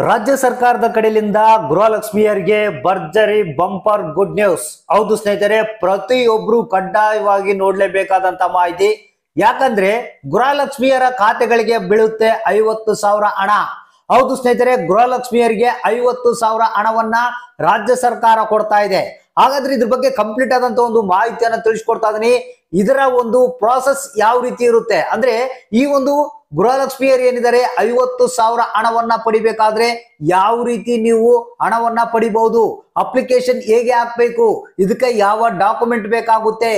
ರಾಜ್ಯ ಸರ್ಕಾರದ ಕಡೆಯಿಂದ ಗೃಹಲಕ್ಷ್ಮಿಯರಿಗೆ ಭರ್ಜರಿ ಬಂಪರ್ ಗುಡ್ ನ್ಯೂಸ್. ಹೌದು ಸ್ನೇಹಿತರೆ, ಪ್ರತಿಯೊಬ್ರು ಕಡ್ಡಾಯವಾಗಿ ನೋಡ್ಲೇಬೇಕಾದಂತ ಮಾಹಿತಿ. ಯಾಕಂದ್ರೆ ಗೃಹಲಕ್ಷ್ಮಿಯರ ಖಾತೆಗಳಿಗೆ ಬೀಳುತ್ತೆ 50,000 ಹಣ. ಹೌದು ಸ್ನೇಹಿತರೆ, ಗೃಹಲಕ್ಷ್ಮಿಯರಿಗೆ 50,000 ಹಣವನ್ನ ರಾಜ್ಯ ಸರ್ಕಾರ ಕೊಡ್ತಾ ಇದೆ. ಹಾಗಾದ್ರೆ ಇದ್ರ ಬಗ್ಗೆ ಕಂಪ್ಲೀಟ್ ಆದಂತ ಒಂದು ಮಾಹಿತಿಯನ್ನ ತಿಳಿಸ್ಕೊಡ್ತಾ ಇದೀನಿ. ಇದರ ಒಂದು ಪ್ರಾಸೆಸ್ ಯಾವ ರೀತಿ ಇರುತ್ತೆ ಅಂದ್ರೆ, ಈ ಒಂದು ಗೃಹಲಕ್ಷ್ಮಿಯರು ಏನಿದ್ದಾರೆ 50,000 ಹಣವನ್ನ ಪಡಿಬೇಕಾದ್ರೆ ಯಾವ ರೀತಿ ನೀವು ಹಣವನ್ನ ಪಡಿಬಹುದು, ಅಪ್ಲಿಕೇಶನ್ ಹೇಗೆ ಹಾಕ್ಬೇಕು, ಇದಕ್ಕೆ ಯಾವ ಡಾಕ್ಯುಮೆಂಟ್ ಬೇಕಾಗುತ್ತೆ,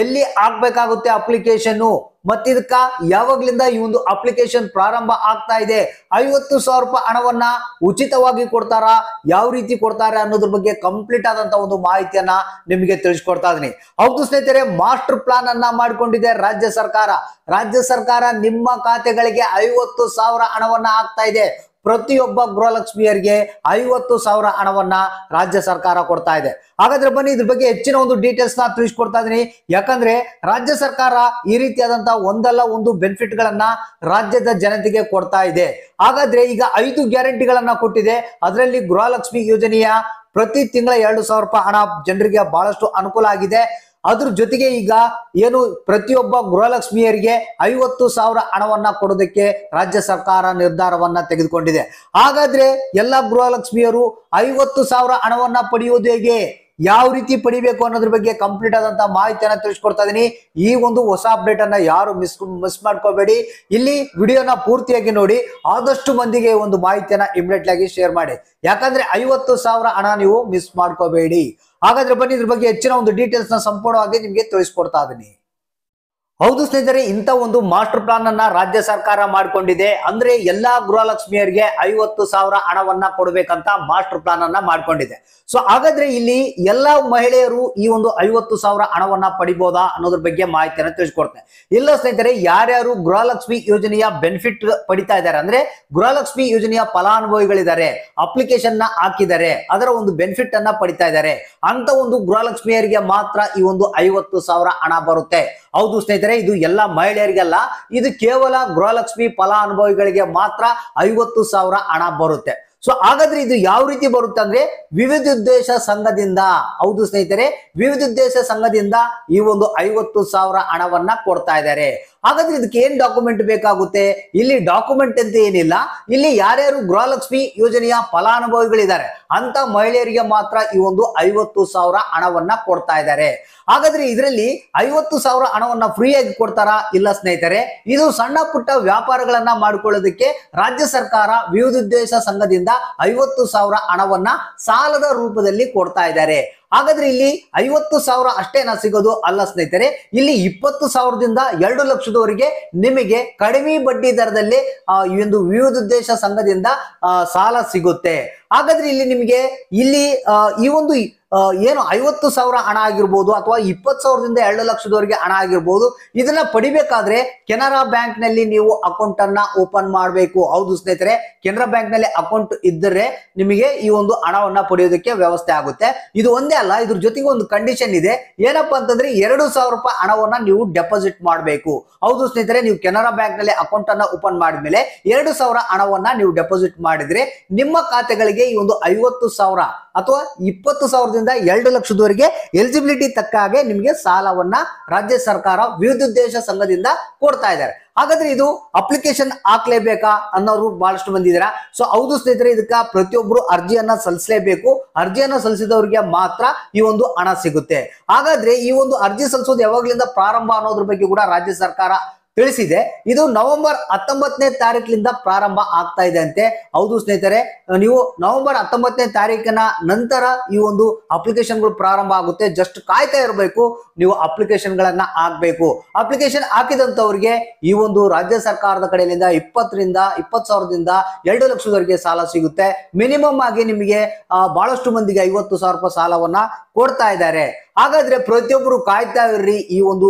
ಎಲ್ಲಿ ಹಾಕ್ಬೇಕಾಗುತ್ತೆ ಅಪ್ಲಿಕೇಶನ್, ಮತ್ತೆ ಇದಕ್ಕ ಯಾವಾಗ್ಲಿಂದ ಈ ಒಂದು ಅಪ್ಲಿಕೇಶನ್ ಪ್ರಾರಂಭ ಆಗ್ತಾ ಇದೆ, 50,000 ರೂಪಾಯಿ ಹಣವನ್ನ ಉಚಿತವಾಗಿ ಕೊಡ್ತಾರ, ಯಾವ ರೀತಿ ಕೊಡ್ತಾರೆ ಅನ್ನೋದ್ರ ಬಗ್ಗೆ ಕಂಪ್ಲೀಟ್ ಆದಂತ ಒಂದು ಮಾಹಿತಿಯನ್ನ ನಿಮಗೆ ತಿಳಿಸ್ಕೊಡ್ತಾ ಇದೀನಿ. ಹೌದು ಸ್ನೇಹಿತರೆ, ಮಾಸ್ಟರ್ ಪ್ಲಾನ್ ಅನ್ನ ಮಾಡಿಕೊಂಡಿದೆ ರಾಜ್ಯ ಸರ್ಕಾರ. ರಾಜ್ಯ ಸರ್ಕಾರ ನಿಮ್ಮ ಖಾತೆಗಳಿಗೆ 50,000 ಹಣವನ್ನ ಹಾಕ್ತಾ ಇದೆ. ಪ್ರತಿಯೊಬ್ಬ ಗೃಹಲಕ್ಷ್ಮಿಯರಿಗೆ 50,000 ಹಣವನ್ನ ರಾಜ್ಯ ಸರ್ಕಾರ ಕೊಡ್ತಾ ಇದೆ. ಹಾಗಾದ್ರೆ ಬನ್ನಿ ಇದ್ರ ಬಗ್ಗೆ ಹೆಚ್ಚಿನ ಒಂದು ಡೀಟೇಲ್ಸ್ ನ ತಿಳಿಸ್ಕೊಡ್ತಾ ಇದೀನಿ. ಯಾಕಂದ್ರೆ ರಾಜ್ಯ ಸರ್ಕಾರ ಈ ರೀತಿಯಾದಂತಹ ಒಂದಲ್ಲ ಒಂದು ಬೆನಿಫಿಟ್ ಗಳನ್ನ ರಾಜ್ಯದ ಜನತೆಗೆ ಕೊಡ್ತಾ ಇದೆ. ಹಾಗಾದ್ರೆ ಈಗ 5 ಗ್ಯಾರಂಟಿಗಳನ್ನ ಕೊಟ್ಟಿದೆ. ಅದರಲ್ಲಿ ಗೃಹಲಕ್ಷ್ಮಿ ಯೋಜನೆಯ ಪ್ರತಿ ತಿಂಗಳ 2,000 ರೂಪಾಯಿ ಹಣ ಜನರಿಗೆ ಬಹಳಷ್ಟು ಅನುಕೂಲ ಆಗಿದೆ. ಅದ್ರ ಜೊತೆಗೆ ಈಗ ಏನು ಪ್ರತಿಯೊಬ್ಬ ಗೃಹಲಕ್ಷ್ಮಿಯರಿಗೆ 50,000 ಹಣವನ್ನ ಕೊಡೋದಕ್ಕೆ ರಾಜ್ಯ ಸರ್ಕಾರ ನಿರ್ಧಾರವನ್ನ ತೆಗೆದುಕೊಂಡಿದೆ. ಹಾಗಾದ್ರೆ ಎಲ್ಲ ಗೃಹಲಕ್ಷ್ಮಿಯರು 50,000 ಹಣವನ್ನ ಪಡೆಯುವುದು ಹೇಗೆ, ಯಾವ ರೀತಿ ಪಡಿಬೇಕು ಅನ್ನೋದ್ರ ಬಗ್ಗೆ ಕಂಪ್ಲೀಟ್ ಆದಂತ ಮಾಹಿತಿಯನ್ನ ತಿಳಿಸ್ಕೊಡ್ತಾ ಇದೀನಿ. ಈ ಒಂದು ಹೊಸ ಅಪ್ಡೇಟ್ ಅನ್ನ ಯಾರು ಮಿಸ್ ಮಾಡ್ಕೋಬೇಡಿ. ಇಲ್ಲಿ ವಿಡಿಯೋನ ಪೂರ್ತಿಯಾಗಿ ನೋಡಿ, ಆದಷ್ಟು ಮಂದಿಗೆ ಒಂದು ಮಾಹಿತಿಯನ್ನ ಇಮಿಡಿಯೇಟ್ ಆಗಿ ಶೇರ್ ಮಾಡಿ. ಯಾಕಂದ್ರೆ 50,000 ಹಣ ನೀವು ಮಿಸ್ ಮಾಡ್ಕೋಬೇಡಿ. ಹಾಗಾದ್ರೆ ಬನ್ನಿ ಇದ್ರ ಬಗ್ಗೆ ಹೆಚ್ಚಿನ ಒಂದು ಡೀಟೇಲ್ಸ್ ನ ಸಂಪೂರ್ಣವಾಗಿ ನಿಮ್ಗೆ ತಿಳಿಸ್ಕೊಡ್ತಾ ಇದೀನಿ. ಹೌದು ಸ್ನೇಹಿತರೆ, ಇಂಥ ಒಂದು ಮಾಸ್ಟರ್ ಪ್ಲಾನ್ ಅನ್ನ ರಾಜ್ಯ ಸರ್ಕಾರ ಮಾಡಿಕೊಂಡಿದೆ. ಅಂದ್ರೆ ಎಲ್ಲಾ ಗೃಹಲಕ್ಷ್ಮಿಯರಿಗೆ 50,000 ಹಣವನ್ನ ಕೊಡ್ಬೇಕಂತ ಮಾಸ್ಟರ್ ಪ್ಲಾನ್ ಅನ್ನ ಮಾಡ್ಕೊಂಡಿದೆ. ಸೊ ಹಾಗಾದ್ರೆ ಇಲ್ಲಿ ಎಲ್ಲಾ ಮಹಿಳೆಯರು ಈ ಒಂದು 50,000 ಹಣವನ್ನ ಪಡಿಬಹುದಾ ಅನ್ನೋದ್ರ ಬಗ್ಗೆ ಮಾಹಿತಿಯನ್ನ ತಿಳಿಸ್ಕೊಡ್ತೇನೆ. ಇಲ್ಲ ಸ್ನೇಹಿತರೆ, ಯಾರ್ಯಾರು ಗೃಹಲಕ್ಷ್ಮಿ ಯೋಜನೆಯ ಬೆನಿಫಿಟ್ ಪಡಿತಾ ಇದ್ದಾರೆ ಅಂದ್ರೆ ಗೃಹಲಕ್ಷ್ಮಿ ಯೋಜನೆಯ ಫಲಾನುಭವಿಗಳಿದ್ದಾರೆ, ಅಪ್ಲಿಕೇಶನ್ ನ ಹಾಕಿದ್ದಾರೆ, ಅದರ ಒಂದು ಬೆನಿಫಿಟ್ ಅನ್ನ ಪಡಿತಾ ಇದ್ದಾರೆ, ಅಂತ ಒಂದು ಗೃಹಲಕ್ಷ್ಮಿಯರಿಗೆ ಮಾತ್ರ ಈ ಒಂದು 50,000 ಹಣ ಬರುತ್ತೆ. ಹೌದು ಸ್ನೇಹಿತರೆ, ಇದು ಎಲ್ಲ ಮಹಿಳೆಯರಿಗಲ್ಲ, ಇದು ಕೇವಲ ಗೃಹಲಕ್ಷ್ಮಿ ಫಲಾನುಭವಿಗಳಿಗೆ ಮಾತ್ರ 50,000 ಹಣ ಬರುತ್ತೆ. ಸೊ ಹಾಗಾದ್ರೆ ಇದು ಯಾವ ರೀತಿ ಬರುತ್ತೆ ಅಂದ್ರೆ ವಿವಿಧೋದ್ದೇಶ ಸಂಘದಿಂದ. ಹೌದು ಸ್ನೇಹಿತರೆ, ವಿವಿಧೋದ್ದೇಶ ಸಂಘದಿಂದ ಈ ಒಂದು 50,000 ಹಣವನ್ನ ಕೊಡ್ತಾ ಇದ್ದಾರೆ. ಹಾಗಾದ್ರೆ ಇದಕ್ಕೆ ಏನ್ ಡಾಕ್ಯುಮೆಂಟ್ ಬೇಕಾಗುತ್ತೆ? ಇಲ್ಲಿ ಡಾಕ್ಯುಮೆಂಟ್ ಅಂತ ಏನಿಲ್ಲ. ಇಲ್ಲಿ ಯಾರ್ಯಾರು ಗೃಹಲಕ್ಷ್ಮಿ ಯೋಜನೆಯ ಫಲಾನುಭವಿಗಳಿದ್ದಾರೆ ಅಂತ ಮಹಿಳೆಯರಿಗೆ ಮಾತ್ರ ಈ ಒಂದು 50,000 ಹಣವನ್ನ ಕೊಡ್ತಾ ಇದ್ದಾರೆ. ಹಾಗಾದ್ರೆ ಇದರಲ್ಲಿ 50,000 ಹಣವನ್ನ ಫ್ರೀ ಆಗಿ ಕೊಡ್ತಾರಾ? ಇಲ್ಲ ಸ್ನೇಹಿತರೆ, ಇದು ಸಣ್ಣ ಪುಟ್ಟ ವ್ಯಾಪಾರಗಳನ್ನ ಮಾಡಿಕೊಳ್ಳೋದಕ್ಕೆ ರಾಜ್ಯ ಸರ್ಕಾರ ವಿವಿಧೋದ್ದೇಶ ಸಂಘದಿಂದ 50,000 ಹಣವನ್ನ ಸಾಲದ ರೂಪದಲ್ಲಿ ಕೊಡ್ತಾ ಇದ್ದಾರೆ. ಹಾಗಾದ್ರೆ ಇಲ್ಲಿ 50,000 ಅಷ್ಟೇನಾ ಸಿಗೋದು? ಅಲ್ಲ ಸ್ನೇಹಿತರೆ, ಇಲ್ಲಿ 20,000ದಿಂದ 2 ಲಕ್ಷದವರೆಗೆ ನಿಮಗೆ ಕಡಿಮೆ ಬಡ್ಡಿ ದರದಲ್ಲಿ ಈ ಒಂದು ವಿವಿಧೋದ್ದೇಶ ಸಂಘದಿಂದ ಸಾಲ ಸಿಗುತ್ತೆ. ಹಾಗಾದ್ರೆ ಇಲ್ಲಿ ನಿಮಗೆ ಇಲ್ಲಿ ಈ ಒಂದು ಏನು 50,000 ಹಣ ಆಗಿರ್ಬೋದು ಅಥವಾ 20,000ದಿಂದ 2 ಲಕ್ಷದವರೆಗೆ ಹಣ ಆಗಿರ್ಬೋದು, ಇದನ್ನ ಪಡಿಬೇಕಾದ್ರೆ ಕೆನರಾ ಬ್ಯಾಂಕ್ ನಲ್ಲಿ ನೀವು ಅಕೌಂಟ್ ಅನ್ನ ಓಪನ್ ಮಾಡಬೇಕು. ಹೌದು ಸ್ನೇಹಿತರೆ, ಕೆನರಾ ಬ್ಯಾಂಕ್ ನಲ್ಲಿ ಅಕೌಂಟ್ ಇದ್ದರೆ ನಿಮಗೆ ಈ ಒಂದು ಹಣವನ್ನ ಪಡೆಯೋದಕ್ಕೆ ವ್ಯವಸ್ಥೆ ಆಗುತ್ತೆ. ಇದು ಒಂದೇ ಅಲ್ಲ, ಇದ್ರ ಜೊತೆಗೆ ಒಂದು ಕಂಡೀಷನ್ ಇದೆ. ಏನಪ್ಪಾ ಅಂತಂದ್ರೆ 2,000 ರೂಪಾಯಿ ಹಣವನ್ನ ನೀವು ಡೆಪಾಸಿಟ್ ಮಾಡಬೇಕು. ಹೌದು ಸ್ನೇಹಿತರೆ, ನೀವು ಕೆನರಾ ಬ್ಯಾಂಕ್ ನಲ್ಲಿ ಅಕೌಂಟ್ ಅನ್ನ ಓಪನ್ ಮಾಡಿದ್ಮೇಲೆ 2,000 ಹಣವನ್ನ ನೀವು ಡೆಪಾಸಿಟ್ ಮಾಡಿದ್ರೆ ನಿಮ್ಮ ಖಾತೆಗಳಿಗೆ ಈ ಒಂದು 50,000 ಅಥವಾ 20,000ದಿಂದ 2 ಲಕ್ಷದವರೆಗೆ ಎಲಿಜಿಬಿಲಿಟಿ ತಕ್ಕ ಹಾಗೆ ನಿಮಗೆ ಸಾಲವನ್ನ ರಾಜ್ಯ ಸರ್ಕಾರ ವಿವಿಧೋದ್ದೇಶ ಸಂಘದಿಂದ ಕೊಡ್ತಾ ಇದ್ದಾರೆ. ಹಾಗಾದ್ರೆ ಇದು ಅಪ್ಲಿಕೇಶನ್ ಹಾಕ್ಲೇಬೇಕಾ ಅನ್ನೋರು ಬಹಳಷ್ಟು ಮಂದಿ ಇದ್ದೀರಾ. ಸೊ ಹೌದು ಸ್ನೇಹಿತರೆ, ಇದಕ್ಕ ಪ್ರತಿಯೊಬ್ಬರು ಅರ್ಜಿಯನ್ನ ಸಲ್ಲಿಸಲೇಬೇಕು. ಅರ್ಜಿಯನ್ನ ಸಲ್ಲಿಸಿದವರಿಗೆ ಮಾತ್ರ ಈ ಒಂದು ಹಣ ಸಿಗುತ್ತೆ. ಹಾಗಾದ್ರೆ ಈ ಒಂದು ಅರ್ಜಿ ಸಲ್ಲಿಸೋದು ಯಾವಾಗ್ಲಿಂದ ಪ್ರಾರಂಭ ಅನ್ನೋದ್ರ ಬಗ್ಗೆ ಕೂಡ ರಾಜ್ಯ ಸರ್ಕಾರ ತಿಳಿಸಿದೆ. ಇದು ನವೆಂಬರ್ 19ನೇ ತಾರೀಕಿನಿಂದ ಪ್ರಾರಂಭ ಆಗ್ತಾ ಇದೆ ಅಂತೆ. ಹೌದು ಸ್ನೇಹಿತರೆ, ನೀವು ನವೆಂಬರ್ 19ನೇ ತಾರೀಕಿನ ನಂತರ ಈ ಒಂದು ಅಪ್ಲಿಕೇಶನ್ಗಳು ಪ್ರಾರಂಭ ಆಗುತ್ತೆ. ಜಸ್ಟ್ ಕಾಯ್ತಾ ಇರಬೇಕು, ನೀವು ಅಪ್ಲಿಕೇಶನ್ ಗಳನ್ನ ಹಾಕ್ಬೇಕು. ಅಪ್ಲಿಕೇಶನ್ ಹಾಕಿದಂತವ್ರಿಗೆ ಈ ಒಂದು ರಾಜ್ಯ ಸರ್ಕಾರದ ಕಡೆಯಿಂದ 20,000ದಿಂದ 2 ಲಕ್ಷದವರೆಗೆ ಸಾಲ ಸಿಗುತ್ತೆ. ಮಿನಿಮಮ್ ಆಗಿ ನಿಮಗೆ ಬಹಳಷ್ಟು ಮಂದಿಗೆ 50,000 ರೂಪಾಯಿ ಸಾಲವನ್ನ ಕೊಡ್ತಾ ಇದ್ದಾರೆ. ಹಾಗಾದ್ರೆ ಪ್ರತಿಯೊಬ್ಬರು ಕಾಯ್ತಾ ಇರ್ರಿ ಈ ಒಂದು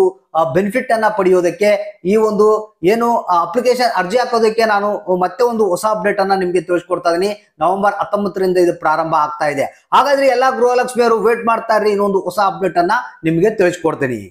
ಬೆನಿಫಿಟ್ ಅನ್ನ ಪಡೆಯೋದಕ್ಕೆ. ಈ ಒಂದು ಏನು ಅಪ್ಲಿಕೇಶನ್ ಅರ್ಜಿ ಹಾಕೋದಕ್ಕೆ ನಾನು ಮತ್ತೆ ಒಂದು ಹೊಸ ಅಪ್ಡೇಟ್ ಅನ್ನ ನಿಮ್ಗೆ ತಿಳಿಸ್ಕೊಡ್ತಾ ಇದೀನಿ. ನವೆಂಬರ್ 19ರಿಂದ ಇದು ಪ್ರಾರಂಭ ಆಗ್ತಾ ಇದೆ. ಹಾಗಾದ್ರೆ ಎಲ್ಲಾ ಗೃಹಲಕ್ಷ್ಮಿಯರು ವೇಟ್ ಮಾಡ್ತಾ ಇರ್ರಿ, ಇನ್ನೊಂದು ಹೊಸ ಅಪ್ಡೇಟ್ ಅನ್ನ ನಿಮ್ಗೆ ತಿಳಿಸ್ಕೊಡ್ತೀನಿ.